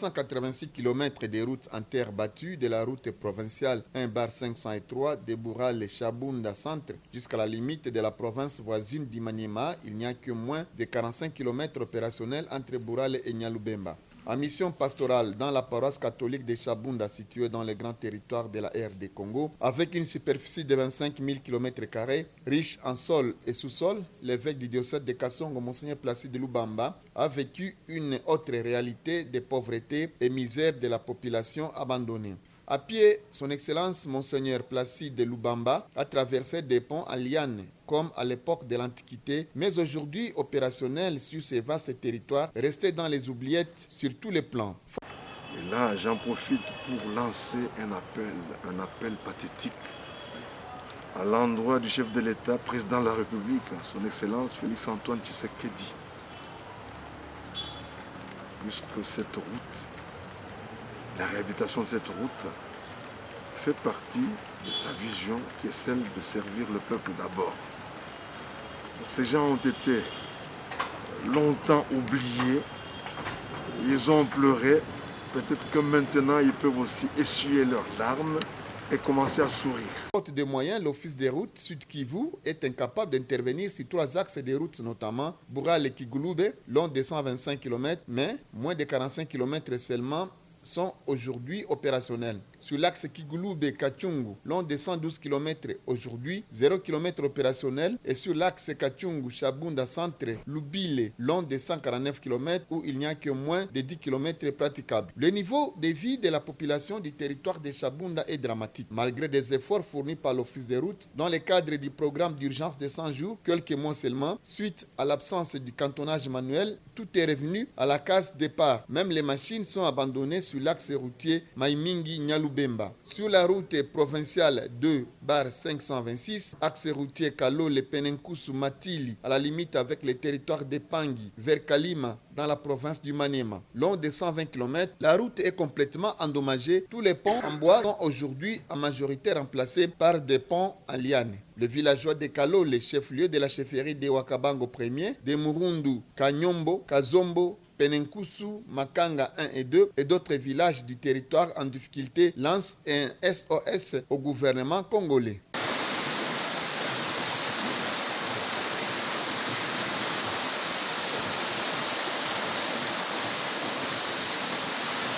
286 km de routes en terre battue de la route provinciale 1/503 de Bourale-Chabunda Centre jusqu'à la limite de la province voisine d'Imaniema. Il n'y a que moins de 45 km opérationnels entre Bourale et Nyalubemba. En mission pastorale dans la paroisse catholique de Chabunda située dans le grand territoire de la RD Congo, avec une superficie de 25 000 km², riche en sol et sous-sol, l'évêque du diocèse de Kassongo, Monseigneur Placide Lubamba, a vécu une autre réalité de pauvreté et misère de la population abandonnée. À pied, son Excellence Monseigneur Placide Lubamba a traversé des ponts en liane, comme à l'époque de l'Antiquité, mais aujourd'hui opérationnel sur ces vastes territoires, restés dans les oubliettes sur tous les plans. Et là, j'en profite pour lancer un appel pathétique à l'endroit du chef de l'État, président de la République, son Excellence Félix-Antoine Tshisekedi. Puisque cette route, la réhabilitation de cette route fait partie de sa vision qui est celle de servir le peuple d'abord. Ces gens ont été longtemps oubliés, ils ont pleuré, peut-être que maintenant ils peuvent aussi essuyer leurs larmes et commencer à sourire. Faute de moyens, l'Office des routes Sud Kivu est incapable d'intervenir sur 3 axes de routes, notamment Bourale et Kigouloube, long de 125 km, mais moins de 45 km seulement sont aujourd'hui opérationnels. Sur l'axe Kigouloube-Kachungu, long de 112 km aujourd'hui, 0 km opérationnel. Et sur l'axe Kachungu-Chabunda Centre, Lubile, long de 149 km, où il n'y a que moins de 10 km praticables. Le niveau de vie de la population du territoire de Chabunda est dramatique. Malgré des efforts fournis par l'Office des routes, dans le cadre du programme d'urgence de 100 jours, quelques mois seulement, suite à l'absence du cantonnage manuel, tout est revenu à la case départ. Même les machines sont abandonnées sur l'axe routier Maimingi-Nyalubemba. Sur la route provinciale 2/526, axe routier Kalole-Penenkusu-Matili, à la limite avec les territoires de Pangui, vers Kalima, dans la province du Maniema. Long de 120 km, la route est complètement endommagée. Tous les ponts en bois sont aujourd'hui en majorité remplacés par des ponts en liane. Le villageois de Kalole, chef-lieu de la chefferie de Wakabango 1er, de Murundu, Kanyombo, Kazombo, Penenkusu, Makanga 1 et 2 et d'autres villages du territoire en difficulté lancent un SOS au gouvernement congolais.